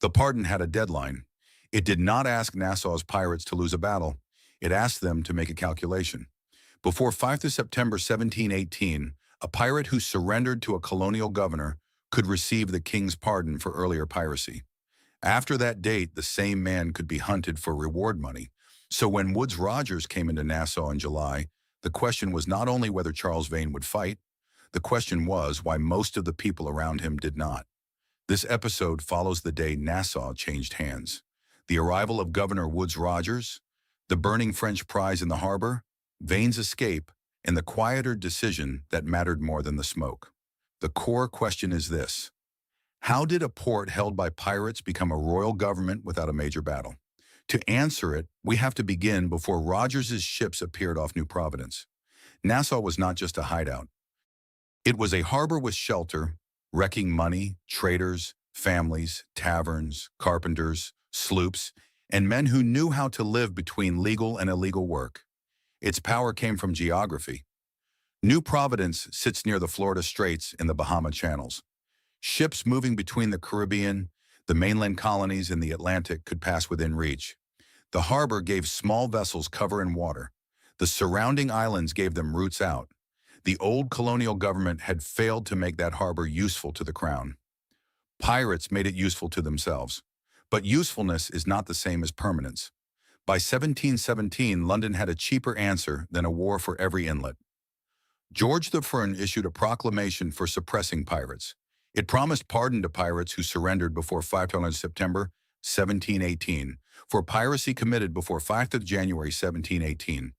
The pardon had a deadline. It did not ask Nassau's pirates to lose a battle. It asked them to make a calculation. Before 5th of September 1718, a pirate who surrendered to a colonial governor could receive the king's pardon for earlier piracy. After that date, the same man could be hunted for reward money. So when Woodes Rogers came into Nassau in July, the question was not only whether Charles Vane would fight, the question was why most of the people around him did not. This episode follows the day Nassau changed hands. The arrival of Governor Woodes Rogers, the burning French prize in the harbor, Vane's escape, and the quieter decision that mattered more than the smoke. The core question is this: how did a port held by pirates become a royal government without a major battle? To answer it, we have to begin before Rogers's ships appeared off New Providence. Nassau was not just a hideout. It was a harbor with shelter, wrecking money, traders, families, taverns, carpenters, sloops, and men who knew how to live between legal and illegal work. Its power came from geography. New Providence sits near the Florida Straits in the Bahama Channels. Ships moving between the Caribbean, the mainland colonies, and the Atlantic could pass within reach. The harbor gave small vessels cover and water. The surrounding islands gave them routes out. The old colonial government had failed to make that harbor useful to the crown. Pirates made it useful to themselves. But usefulness is not the same as permanence. By 1717, London had a cheaper answer than a war for every inlet. George I issued a proclamation for suppressing pirates. It promised pardon to pirates who surrendered before 5th of September 1718, for piracy committed before 5th of January 1718.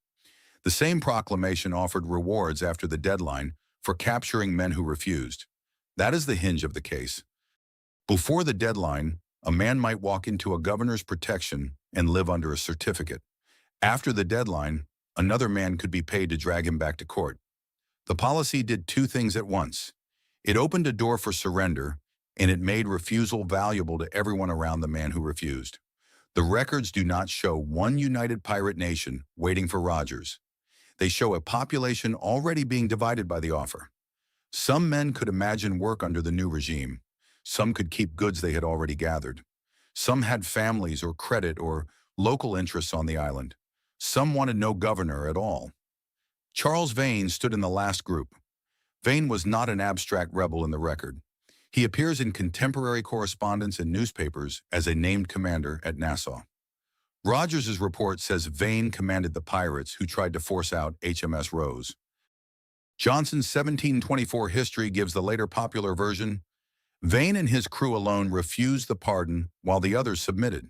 The same proclamation offered rewards after the deadline for capturing men who refused. That is the hinge of the case. Before the deadline, a man might walk into a governor's protection and live under a certificate. After the deadline, another man could be paid to drag him back to court. The policy did two things at once. It opened a door for surrender, and it made refusal valuable to everyone around the man who refused. The records do not show one united pirate nation waiting for Rogers. They show a population already being divided by the offer. Some men could imagine work under the new regime. Some could keep goods they had already gathered. Some had families or credit or local interests on the island. Some wanted no governor at all. Charles Vane stood in the last group. Vane was not an abstract rebel in the record. He appears in contemporary correspondence and newspapers as a named commander at Nassau. Rogers's report says Vane commanded the pirates who tried to force out HMS Rose. Johnson's 1724 history gives the later popular version. Vane and his crew alone refused the pardon while the others submitted.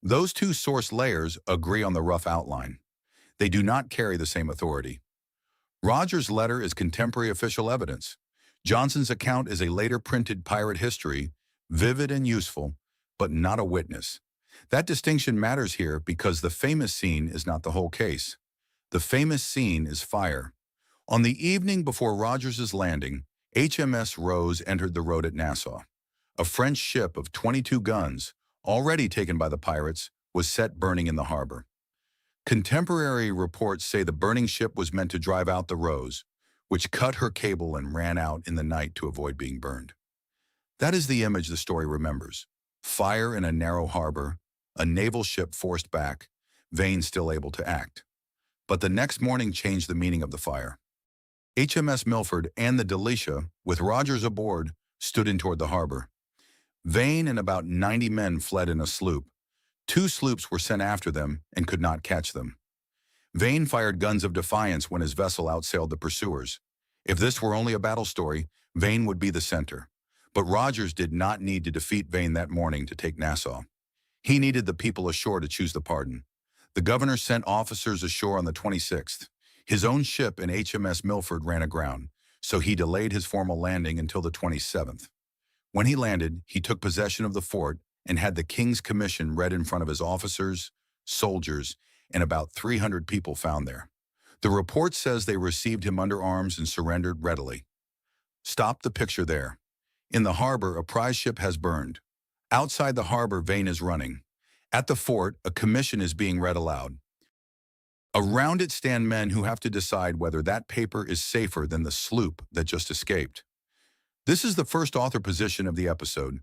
Those two source layers agree on the rough outline. They do not carry the same authority. Rogers' letter is contemporary official evidence. Johnson's account is a later printed pirate history, vivid and useful, but not a witness. That distinction matters here because the famous scene is not the whole case. The famous scene is fire. On the evening before Rogers's landing, HMS Rose entered the road at Nassau. A French ship of 22 guns, already taken by the pirates, was set burning in the harbor. Contemporary reports say the burning ship was meant to drive out the Rose, which cut her cable and ran out in the night to avoid being burned. That is the image the story remembers. Fire in a narrow harbor, a naval ship forced back, Vane still able to act. But the next morning changed the meaning of the fire. HMS Milford and the Delicia, with Rogers aboard, stood in toward the harbor. Vane and about 90 men fled in a sloop. 2 sloops were sent after them and could not catch them. Vane fired guns of defiance when his vessel outsailed the pursuers. If this were only a battle story, Vane would be the center. But Rogers did not need to defeat Vane that morning to take Nassau. He needed the people ashore to choose the pardon. The governor sent officers ashore on the 26th. His own ship in HMS Milford ran aground, so he delayed his formal landing until the 27th. When he landed, he took possession of the fort and had the king's commission read in front of his officers, soldiers, and about 300 people found there. The report says they received him under arms and surrendered readily. Stop the picture there. In the harbor, a prize ship has burned. Outside the harbor, Vane is running. At the fort, a commission is being read aloud. Around it stand men who have to decide whether that paper is safer than the sloop that just escaped. This is the first author position of the episode.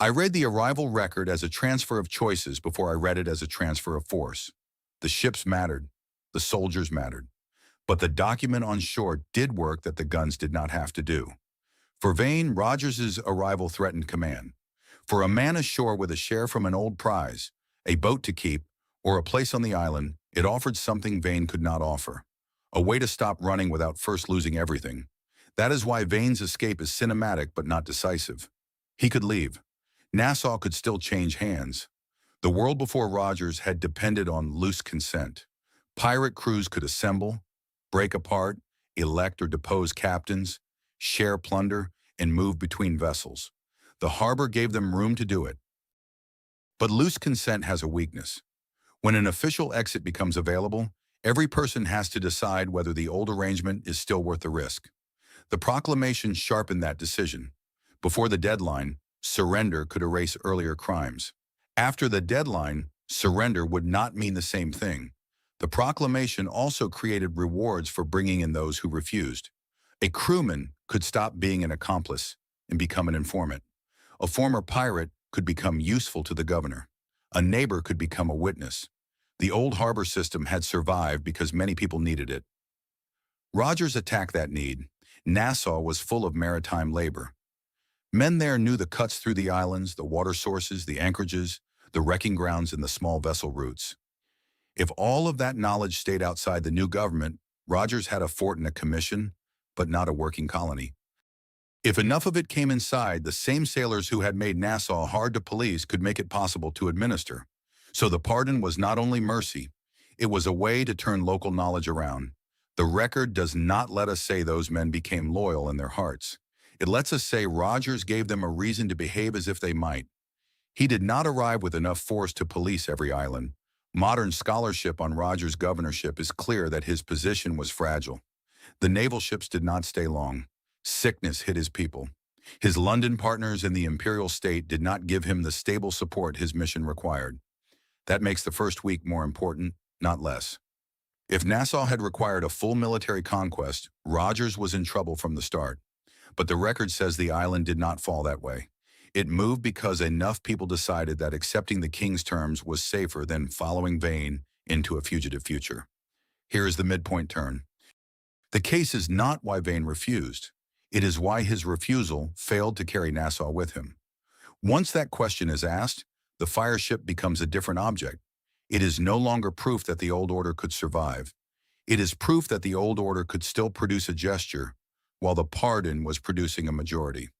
I read the arrival record as a transfer of choices before I read it as a transfer of force. The ships mattered. The soldiers mattered. But the document on shore did work that the guns did not have to do. For Vane, Rogers's arrival threatened command. For a man ashore with a share from an old prize, a boat to keep, or a place on the island, it offered something Vane could not offer. A way to stop running without first losing everything. That is why Vane's escape is cinematic but not decisive. He could leave. Nassau could still change hands. The world before Rogers had depended on loose consent. Pirate crews could assemble, break apart, elect or depose captains, share plunder, and move between vessels. The harbor gave them room to do it. But loose consent has a weakness. When an official exit becomes available, every person has to decide whether the old arrangement is still worth the risk. The proclamation sharpened that decision. Before the deadline, surrender could erase earlier crimes. After the deadline, surrender would not mean the same thing. The proclamation also created rewards for bringing in those who refused. A crewman could stop being an accomplice and become an informant. A former pirate could become useful to the governor. A neighbor could become a witness. The old harbor system had survived because many people needed it. Rogers attacked that need. Nassau was full of maritime labor. Men there knew the cuts through the islands, the water sources, the anchorages, the wrecking grounds, and the small vessel routes. If all of that knowledge stayed outside the new government, Rogers had a fort and a commission, but not a working colony. If enough of it came inside, the same sailors who had made Nassau hard to police could make it possible to administer. So the pardon was not only mercy, it was a way to turn local knowledge around. The record does not let us say those men became loyal in their hearts. It lets us say Rogers gave them a reason to behave as if they might. He did not arrive with enough force to police every island. Modern scholarship on Rogers' governorship is clear that his position was fragile. The naval ships did not stay long. Sickness hit his people. His London partners in the imperial state did not give him the stable support his mission required. That makes the first week more important, not less. If Nassau had required a full military conquest, Rogers was in trouble from the start. But the record says the island did not fall that way. It moved because enough people decided that accepting the king's terms was safer than following Vane into a fugitive future. Here is the midpoint turn. The case is not why Vane refused. It is why his refusal failed to carry Nassau with him. Once that question is asked, the fire ship becomes a different object. It is no longer proof that the old order could survive. It is proof that the old order could still produce a gesture, while the pardon was producing a majority.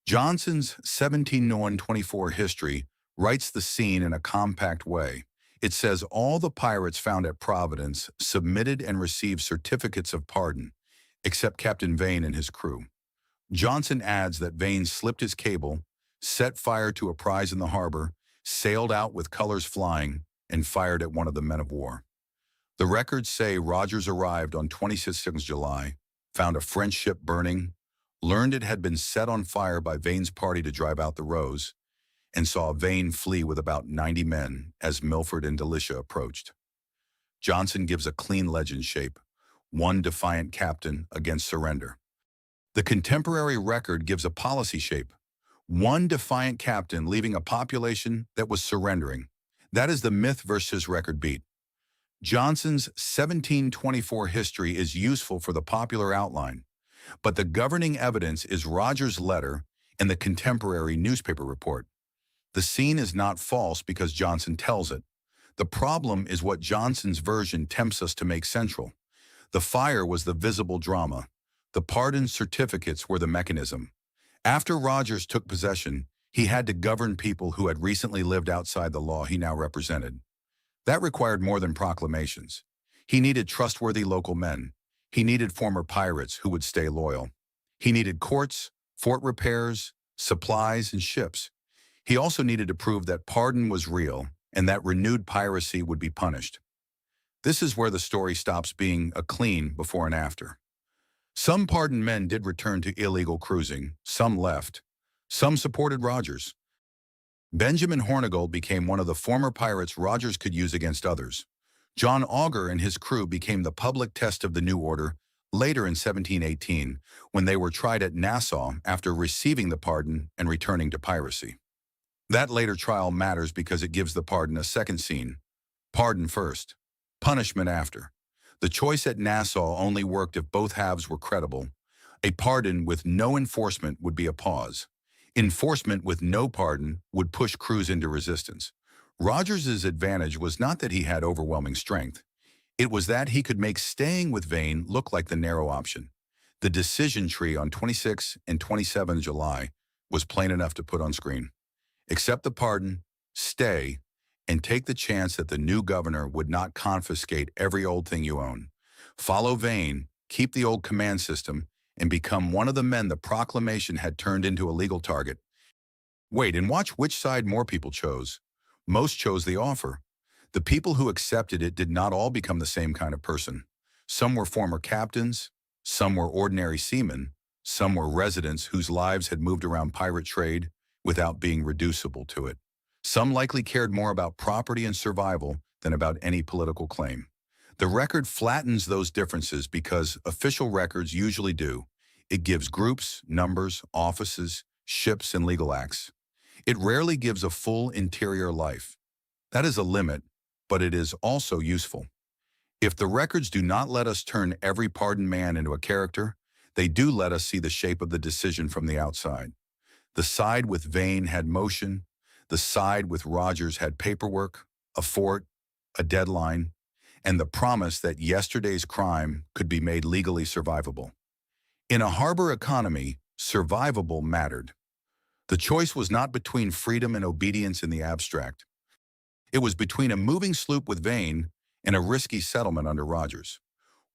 Johnson's 1701-24 history writes the scene in a compact way. It says all the pirates found at Providence submitted and received certificates of pardon, except Captain Vane and his crew. Johnson adds that Vane slipped his cable, set fire to a prize in the harbor, sailed out with colors flying, and fired at one of the men of war. The records say Rogers arrived on 26 July, found a French ship burning, learned it had been set on fire by Vane's party to drive out the Rose, and saw Vane flee with about 90 men as Milford and Delicia approached. Johnson gives a clean legend shape, one defiant captain against surrender. The contemporary record gives a policy shape, one defiant captain leaving a population that was surrendering. That is the myth versus record beat. Johnson's 1724 history is useful for the popular outline, but the governing evidence is Rogers' letter and the contemporary newspaper report. The scene is not false because Johnson tells it. The problem is what Johnson's version tempts us to make central. The fire was the visible drama. The pardon certificates were the mechanism. After Rogers took possession, he had to govern people who had recently lived outside the law he now represented. That required more than proclamations. He needed trustworthy local men. He needed former pirates who would stay loyal. He needed courts, fort repairs, supplies, and ships. He also needed to prove that pardon was real and that renewed piracy would be punished. This is where the story stops being a clean before and after. Some pardoned men did return to illegal cruising, some left, some supported Rogers. Benjamin Hornigold became one of the former pirates Rogers could use against others. John Auger and his crew became the public test of the new order later in 1718, when they were tried at Nassau after receiving the pardon and returning to piracy. That later trial matters because it gives the pardon a second scene. Pardon first, punishment after. The choice at Nassau only worked if both halves were credible. A pardon with no enforcement would be a pause. Enforcement with no pardon would push crews into resistance. Rogers's advantage was not that he had overwhelming strength. It was that he could make staying with Vane look like the narrow option. The decision tree on 26 and 27 July was plain enough to put on screen. Accept the pardon, stay, and take the chance that the new governor would not confiscate every old thing you own. Follow Vane, keep the old command system, and become one of the men the proclamation had turned into a legal target. Wait and watch which side more people chose. Most chose the offer. The people who accepted it did not all become the same kind of person. Some were former captains, some were ordinary seamen, some were residents whose lives had moved around pirate trade without being reducible to it. Some likely cared more about property and survival than about any political claim. The record flattens those differences because official records usually do. It gives groups, numbers, offices, ships, and legal acts. It rarely gives a full interior life. That is a limit, but it is also useful. If the records do not let us turn every pardoned man into a character, they do let us see the shape of the decision from the outside. The side with Vane had motion. The side with Rogers had paperwork, a fort, a deadline, and the promise that yesterday's crime could be made legally survivable. In a harbor economy, survivable mattered. The choice was not between freedom and obedience in the abstract. It was between a moving sloop with Vane and a risky settlement under Rogers.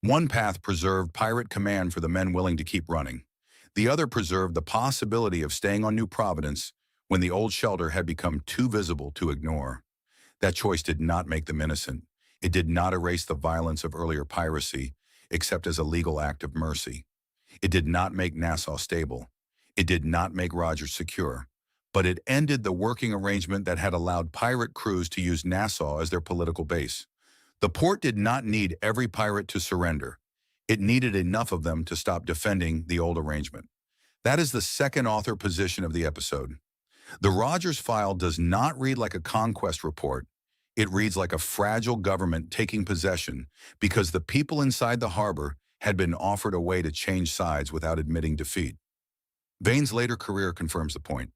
One path preserved pirate command for the men willing to keep running. The other preserved the possibility of staying on New Providence when the old shelter had become too visible to ignore. That choice did not make them innocent. It did not erase the violence of earlier piracy, except as a legal act of mercy. It did not make Nassau stable. It did not make Rogers secure. But it ended the working arrangement that had allowed pirate crews to use Nassau as their political base. The port did not need every pirate to surrender. It needed enough of them to stop defending the old arrangement. That is the second author position of the episode. The Rogers file does not read like a conquest report. It reads like a fragile government taking possession because the people inside the harbor had been offered a way to change sides without admitting defeat. Vane's later career confirms the point.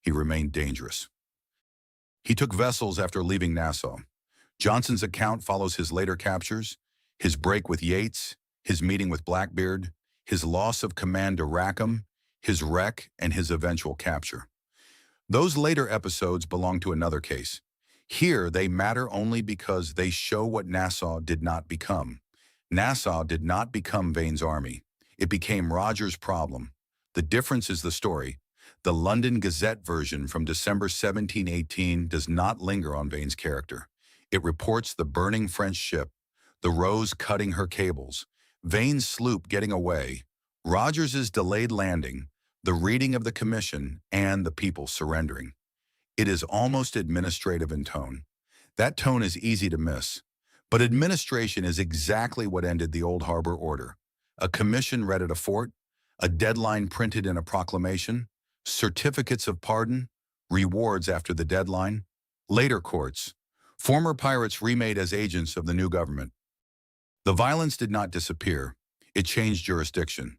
He remained dangerous. He took vessels after leaving Nassau. Johnson's account follows his later captures, his break with Yates, his meeting with Blackbeard, his loss of command to Rackham, his wreck, and his eventual capture. Those later episodes belong to another case. Here, they matter only because they show what Nassau did not become. Nassau did not become Vane's army. It became Rogers' problem. The difference is the story. The London Gazette version from December 1718 does not linger on Vane's character. It reports the burning French ship, the Rose cutting her cables, Vane's sloop getting away, Rogers's delayed landing, the reading of the commission, and the people surrendering. It is almost administrative in tone. That tone is easy to miss. But administration is exactly what ended the old harbor order. A commission read at a fort, a deadline printed in a proclamation, certificates of pardon, rewards after the deadline, later courts, former pirates remade as agents of the new government. The violence did not disappear. It changed jurisdiction.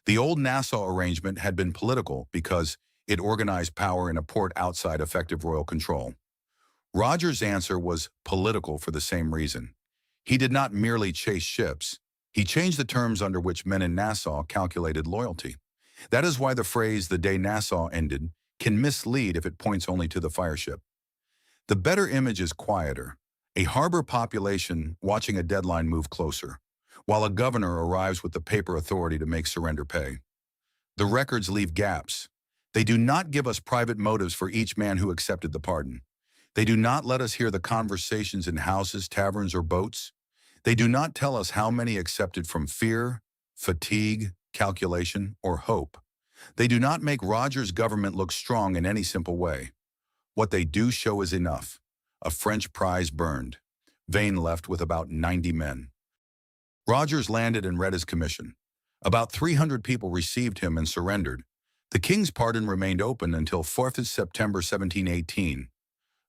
The old Nassau arrangement had been political because it organized power in a port outside effective royal control. Rogers' answer was political for the same reason. He did not merely chase ships. He changed the terms under which men in Nassau calculated loyalty. That is why the phrase, "the day Nassau ended," can mislead if it points only to the fireship. The better image is quieter, a harbor population watching a deadline move closer, while a governor arrives with the paper authority to make surrender pay. The records leave gaps. They do not give us private motives for each man who accepted the pardon. They do not let us hear the conversations in houses, taverns, or boats. They do not tell us how many accepted from fear, fatigue, calculation, or hope. They do not make Rogers' government look strong in any simple way. What they do show is enough. A French prize burned. Vane left with about 90 men. Rogers landed and read his commission. About 300 people received him and surrendered. The king's pardon remained open until 4th of September 1718.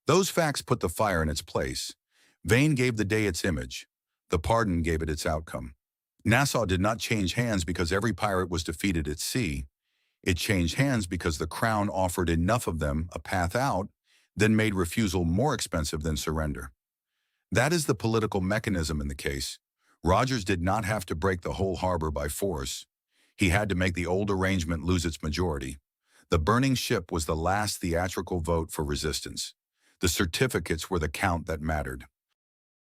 Those facts put the fire in its place. Vane gave the day its image. The pardon gave it its outcome. Nassau did not change hands because every pirate was defeated at sea. It changed hands because the crown offered enough of them a path out, then made refusal more expensive than surrender. That is the political mechanism in the case. Rogers did not have to break the whole harbor by force. He had to make the old arrangement lose its majority. The burning ship was the last theatrical vote for resistance. The certificates were the count that mattered.